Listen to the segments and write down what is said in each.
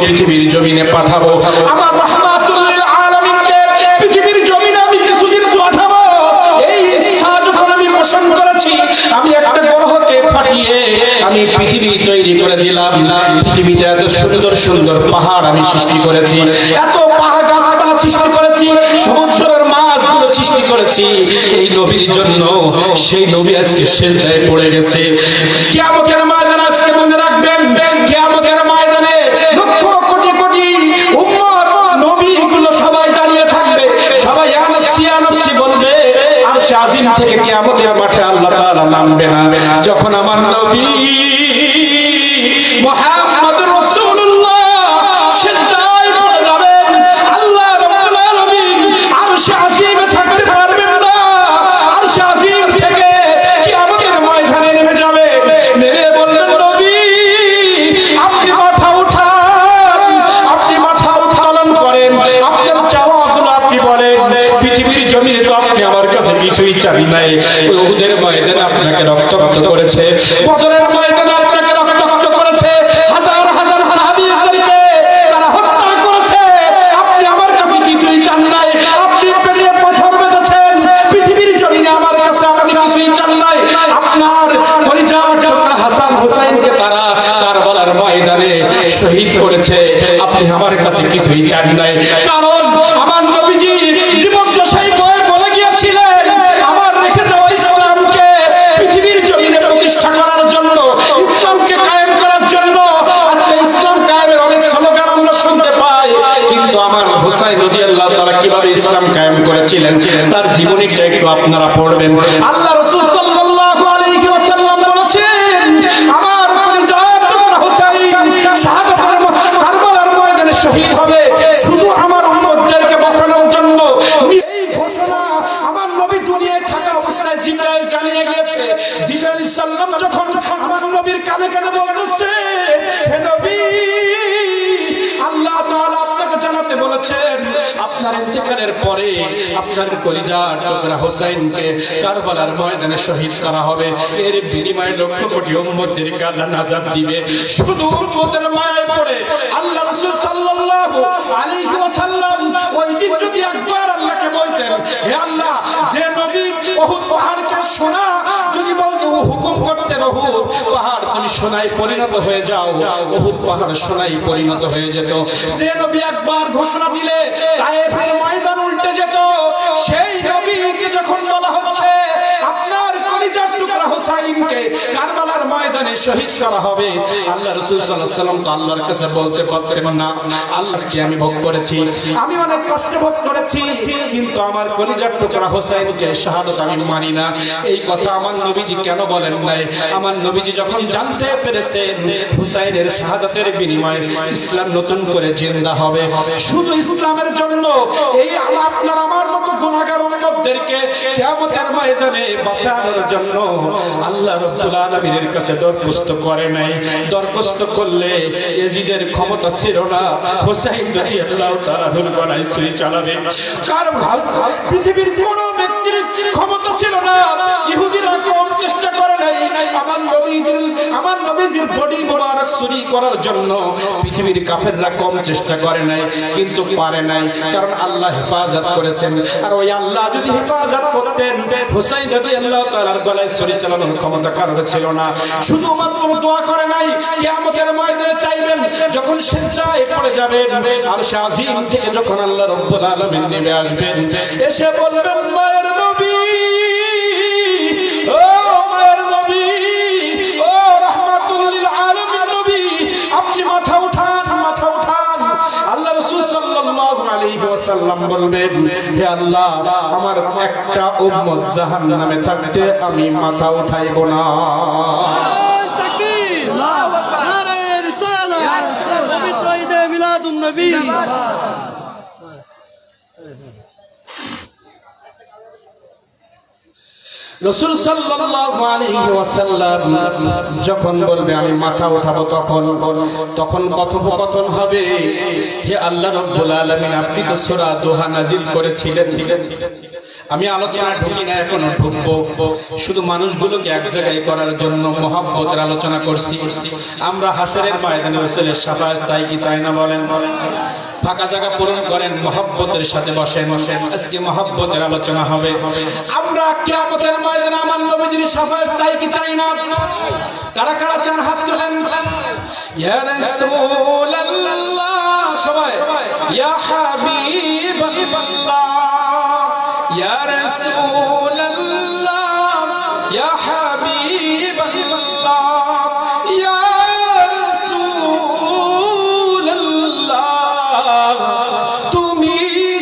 পৃথিবীর জমিনে পাঠাবো, আমার রাহমাতুল লিল আলামিনকে পৃথিবীর জমিনে আমি কিছুদিন পাঠাবো। এই ইচ্ছা যখন আমি পোষণ করেছি, আমি একটা গ্রহকে ফাটিয়ে আমি পৃথিবী তৈরি করে দিলাম। পৃথিবীতে এত সুন্দর সুন্দর পাহাড় আমি সৃষ্টি করেছি, এত পাহাড় গাছপালা সৃষ্টি করেছি, সমুদ্রের মাছগুলো সৃষ্টি করেছি এই নবীর জন্য। সেই নবী আজকে সিজদায় পড়ে গেছে। কিয়ামতের ময়দানে আজকে মনে রাখবেন, কিয়ামতের ময়দানে লক্ষ কোটি কোটি উম্মত নবীগুলো সবাই দাঁড়িয়ে থাকবে, সবাই ইয়া নাফসি ইয়া নাফসি বলবে। আরশে আজিম থেকে কিয়ামতের মাঠে আল্লাহ তাআলা নামবে না। যখন আমার নবী মুহাম্মদুর রাসূলুল্লাহ সিজদায় পড়ে যাবেন, আল্লাহ রাব্বুল আলামিন আরশে আজিমে থাকতে পারবেন না। আরশে আজিম থেকে কিয়ামতের ময়দানে নেমে যাবে, নেমে বললেন নবী আপনি মাথা উঠান, আপনি মাথা উত্তোলন করেন, আপনার চাওয়াগুলো আপনি বলেন। পৃথিবীর জমিনে তো আপনি আমার কাছে কিছুই চান নাই। উহুদের ময়দানে আপনাকে রক্তাক্ত করেছে, বদরের ময়দানে আপনাকে রক্তাক্ত করেছে, হাজার হাজার সাহাবীদেরকে তারা হত্যা করেছে। আপনি আমার কাছে কিছুই চান নাই, আপনি পেটে পাথর বেঁধেছেন। পৃথিবীর জমিনে আমার কাছে আপনি কিছুই চান নাই। আপনার কলিজার টুকরা হাসান হুসাইনকে তারা কারবালার ময়দানে শহীদ করেছে, আপনি আমার কাছে কিছুই চান নাই। কারণ আমার নবীজি জীবন দশায় বলে গিয়েছিলেন, আমার রেখে যাওয়া ইসলামকে পৃথিবীর জমিনে প্রতিষ্ঠা করার জন্য, ইসলামকে কায়েম করার জন্য। আজকে ইসলাম কায়েমের অনেক স্লোগান আমরা শুনতে পাই, কিন্তু আমার হুসাইন রাদিয়াল্লাহু তাআলা কিভাবে ইসলাম কায়েম করেছিলেন তার জীবনীটা একটু আপনারা পড়বেন। আল্লাহ রাসূল সাল্লাল্লাহু আলাইহি ওয়াসাল্লাম বলেছেন, আমার কলিজার টুকরা হুসাইন শাহাদাতের কারবালার ময়দানে শহীদ হবে শুধু আমার উম্মতদেরকে বাঁচানোর জন্য। এই ঘোষণা আমার নবী দুনিয়ায় থাকা অবস্থায় জিবরাইল জানিয়ে গিয়েছে। জিবরাইল সাল্লাম যখন আমার নবীর কানে কানে বলতেছে, হে নবী আল্লাহ তাআলা আপনাকে জানাতে বলেছেন আপনার ইন্তেকালের পরে আপনার কলিজার টুকরা হুসাইনকে কারবালার ময়দানে শহীদ করা হবে। এর বিনিময়ে লক্ষ কোটি উম্মতদেরকে আল্লাহ নাজাত দিবে। শুধু উম্মতের মায়ায় পড়ে আল্লাহ রাসূল সাল্লাল্লাহু আলাইহি ওয়াসাল্লাম ওই দিন যদি একবার আল্লাহকে বলতেন, হে আল্লাহ যে নবী উহুদ পাহাড়কে সোনা যদি বলতে হুকুম করতেন, উহুদ পাহাড় তুমি সোনায় পরিণত হয়ে যাও, উহুদ পাহাড় সোনায় পরিণত হয়ে যেত। যে নবী একবার ঘোষণা দিলে তায়েফের ময়দান উল্টে যেত। সেই নবীকে যখন বলা হচ্ছে আপনার কলিজার টুকরা হুসাইনকে কারবালার ময়দানে শহীদ করা হবে, আল্লাহ রাসূল সাল্লাল্লাহু আলাইহি ওয়াসাল্লাম তো আল্লাহর কাছে বলতে পারতেন না, আল্লাহকে আমি ভোগ করেছি, আমি অনেক কষ্ট ভোগ করেছি, কিন্তু আমার কলিজার টুকরা হুসাইনকে শাহাদাত আমি মানি না। এই কথা আমার নবীজি কেন বলেন নাই? আমার নবীজি যখন জানতে পেরেছেন হুসাইনের শাহাদাতের বিনিময়ে ইসলাম নতুন করে জিন্দা হবে, শুধু ইসলামের জন্য এই আপনার আমার মতো গুনাহগার উম্মতদেরকে কিয়ামতের ময়দানে বাঁচানোর জন্য আল্লাহ রাব্বুল আলামিনের কাছে দরখাস্ত করে নাই। দরখাস্ত করলে ইয়াজিদের ক্ষমতা ছিল না হুসাইন রাদিয়াল্লাহু তাআলার গলায় ছুরি চালাবে। কারণ পৃথিবীর কোন ব্যক্তির ক্ষমতা ছিল না। ইহুদিরা কম চেষ্টা করে নাই আমার নবীজির বডি মোবারক চুরি করার জন্য, পৃথিবীর কাফেররা কম চেষ্টা করে নাই, কিন্তু পারে নাই, কারণ আল্লাহ হেফাজত করেছেন। আর ওই আল্লাহ যদি হেফাজত করতেন, হুসাইন রাদিয়াল্লাহু তাআলার গলায় ছুরি চালানোর ক্ষমতা কারোর ছিল না। শুধুমাত্র দোয়া করে নাই, কিয়ামতের ময়দানে চাইবেন যখন সিজদায় পড়ে যাবেন, আরশে আজিম থেকে যখন আল্লাহ রাব্বুল আলামিন নেমে আসবেন, এসে বলবেন মায়ের নবী, ও মায়ের নবী, ও রাহমাতুল লিল আলামিন নবী, আপনি মাথা উঠান, মাথা উঠান। আল্লাহ রাসূল সাল্লাল্লাহু আলাইহি ওয়াসাল্লাম বলবেন, হে আল্লাহ আমার একটা উম্মত জাহান্নামে থাকতে আমি মাথা উঠাইব না। তাকবীর, আল্লাহু আকবার, নারে রিসালাত, পবিত্র ঈদে মিলাদুন নবী। রাসূল সাল্লাল্লাহু আলাইহি ওয়াসাল্লাম যখন বলবে আমি মাথা উঠাবো, তখন কথোপকথন হবে, হে আল্লাহ রাব্বুল আলামিন আপনি তো সূরা দোহা নাযিল করেছিলেন, আমি আলোচনা ঢুকি না, এখনো ঢুকবো। শুধু মানুষগুলোকে এক জায়গায় করার জন্য মহব্বতের আলোচনা করছি। আমরা হাসরের ময়দানে রাসূলের শাফাআত চাই কি চাই না বলেন? ফাঁকা জায়গা পূরণ করেন, মহব্বতের সাথে বসেন। আজকে মহব্বতের আলোচনা হবে। আমরা কিয়ামতের ময়দানে আমার নবীজির শাফাআত চাই কি চাই না? কারা কারা চান হাত তোলেন। ইয়া রাসূলুল্লাহ, সবাই ইয়া হাবিবাল্লাহ, ইয়া রাসূলুল্লাহ, ইয়া হাবিবাল্লাহ, ইয়া রাসূলুল্লাহ, তুমি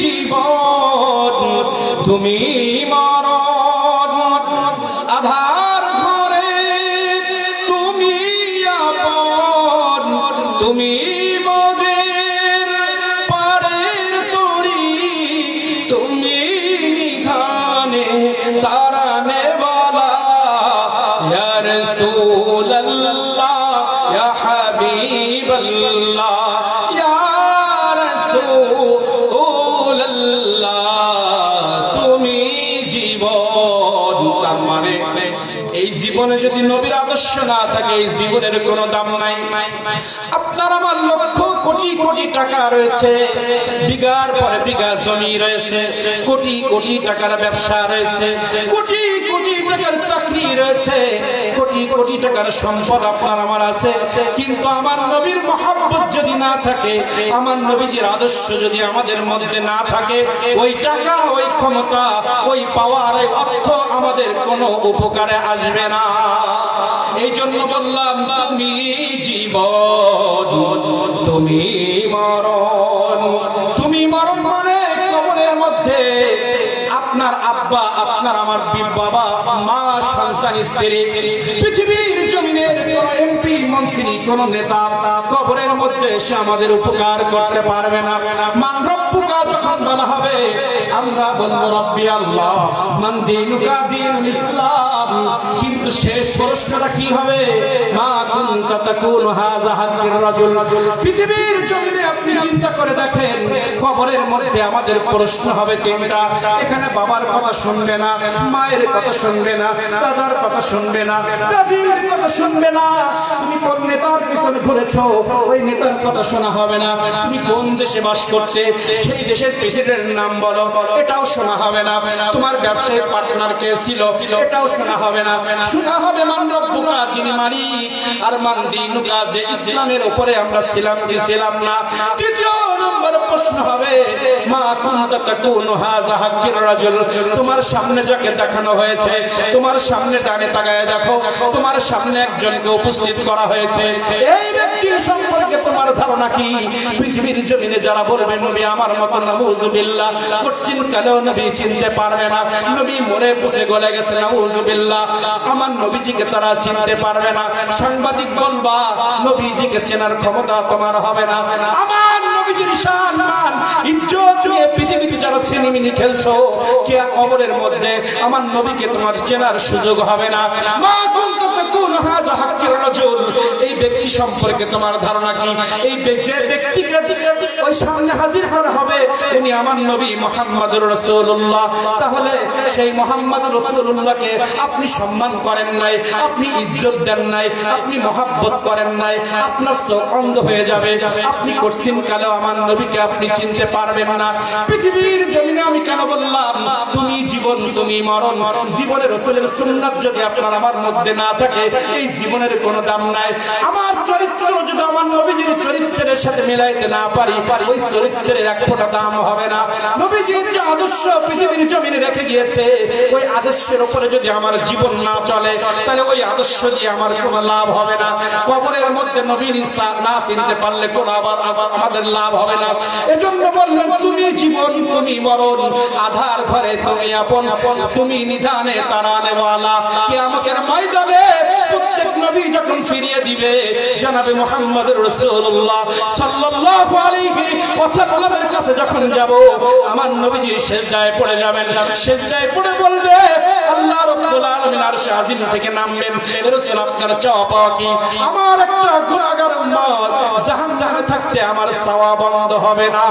জীবন, তুমি মরণ, আধার ঘরে তুমি আপন, তুমি মোদের পারের তরি, তুমি নিধানে তারানে ওয়ালা, ইয়া রাসূলুল্লাহ, ইয়া হাবিবাল্লাহ, ইয়া রাসূলুল্লাহ, তুমি জীবন। তার মানে এই জীবনে যদি নবীর আদর্শ না থাকে, এই জীবনের কোনো দাম নাই। আপনার আমার লক্ষ কোটি কোটি টাকা রয়েছে, বিঘার পরে বিঘা জমি রয়েছে, কোটি কোটি টাকার ব্যবসা রয়েছে, কোটি কোটি টাকার চাকরি রয়েছে, কোটি কোটি টাকার সম্পদ আপনার আমার আছে, কিন্তু আমার নবীর মহব্বত যদি না থাকে, আমার নবীজির আদর্শ যদি আমাদের মধ্যে না থাকে, ওই টাকা, ওই ক্ষমতা, ওই পাওয়ার, ওই অর্থ আমাদের কোনো উপকারে আসবে না। এই জন্য বললাম তুমি জীবন, তুমি মরণ। তুমি মরণ মানে কবরের মধ্যে আপনার আব্বা, আপনার আমার বাবা, মা, সন্তান, স্ত্রী, পৃথিবীর জমিনের কোন এমপি, মন্ত্রী, কোন নেতা কবরের মধ্যে এসে আমাদের উপকার করতে পারবে না। মান রব্বুকা যখন বলা হবে, আমরা বলবো রব্বি আল্লাহ, মান দীনুকা দীনুল ইসলাম, কিন্তু শেষ প্রশ্নটা কি হবে? মা কুনতা তাকুনু হাযা হাক্কির রাজুল। পৃথিবীর জমিনে আপনি চিন্তা করে দেখেন, কবরের মধ্যে আমাদের প্রশ্ন হবে তিনটা। এখানে বাবার কথা শুনবে না, মায়ের কথা শুনবে না, দাদার কথা শুনবে না, দাদির কথা শুনবে না। তুমি কোন নেতার পিছনে ঘুরেছো, ওই নেতার কথা শোনা হবে না। তুমি কোন দেশে বাস করতে, সেই দেশের প্রেসিডেন্টের নাম বলো, এটাও শোনা হবে না। তোমার ব্যবসায়িক পার্টনার কে ছিল, এটাও শোনা হবে না। শোনা হবে মান রব্বুকা, যিনি মালিক, আর মান দীনুকা, যে ইসলামের উপরে আমরা ছিলাম কি ছিলাম না। তৃতীয় নম্বর প্রশ্ন হবে মা কুনতা তাকুনু হাযা হাক্কির রাজুল। তোমার সামনে যাকে দেখানো হয়েছে, তোমার সামনে ডানে তাকায় দেখো, তোমার সামনে একজনকে উপস্থিত করা হয়েছে, এই ব্যক্তির সম্পর্কে তোমার ধারণা কি? পৃথিবীর জমিনে যারা বলবে নবী আমার মত, নাউযুবিল্লাহ, কোশ্চিন কালেও নবী চিনতে পারবে না। নবী মরে পুষে গলে গেছে, নাউযুবিল্লাহ, আমার নবীজিকে তারা চিনতে পারবে না। সাংবাদিক বলবা নবীজিকে চেনার ক্ষমতা তোমার হবে না। আমার নবীজির শান, মান, ইজ্জত নিয়ে পৃথিবীতে যারা সিনেমিনি খেলছো, কে কবরের মধ্যে আমার নবীকে তোমার চেনার সুযোগ হবে না। মা কুনতা তাকুনু হাযা হাক্কির রাজুল, এই ব্যক্তি সম্পর্কে তোমার ধারণা কি? এই যে ব্যক্তিকে ওই সামনে হাজির করা হবে, উনি আমার নবী মুহাম্মদুর রাসূলুল্লাহ। তাহলে সেই মুহাম্মদুর রাসূলুল্লাহকে আপনি সম্মান করেন নাই, আপনি ইজ্জত দেন নাই, আপনি মহব্বত করেন নাই, আপনার চোখ অন্ধ হয়ে যাবে। আপনি কোশ্চিন কালেও আমার নবীকে আপনি চিনতে পারবেন না। পৃথিবীর জমিনে আমি কেন বললাম তুমি জীবন, তুমি মরণ? জীবনের রাসূলের সুন্নাত যদি আপনার আমার মধ্যে না থাকে, এই জীবনের কোনো দাম নাই। আমার চরিত্র যদি আমার নবীজির চরিত্রের সাথে মিলাইতে না পারি, ওই চরিত্রের এক ফোঁটা দাম হবে না। নবীজির যে আদর্শ পৃথিবীর জমিনে রেখে গিয়েছে, ওই আদর্শের উপরে যদি আমার জীবন না চলে, তাহলে ওই আদর্শ দিয়ে আমার কোনো লাভ হবে না। কবরের মধ্যে নবীর না চিনতে পারলে কোনো আবার আমাদের লাভ হবে না। এজন্য বললেন তুমি জীবন, তুমি মরণ, আধার ঘরে তুমি আপন, তুমি নিধানে তারানে ওয়ালা। কিয়ামতের ময়দানে প্রত্যেক নবী যখন ফিরিয়ে দিবে, জনাবে মুহাম্মদুর রাসূলুল্লাহ সাল্লাল্লাহু আলাইহি ওয়াসাল্লামের কাছে যখন যাব, আমার নবীজি সিজদায় পড়ে যাবেন। সিজদায় পড়ে বলবে, আল্লাহ রাব্বুল আলামিন আরশে আজিম থেকে নামবেন, রাসূল আপনার চাওয়া পাওয়া কি? আমার একটা গুনাহগার উম্মত জাহান্নামে থাকতে আমার সওয়াব বন্ধ হবে না।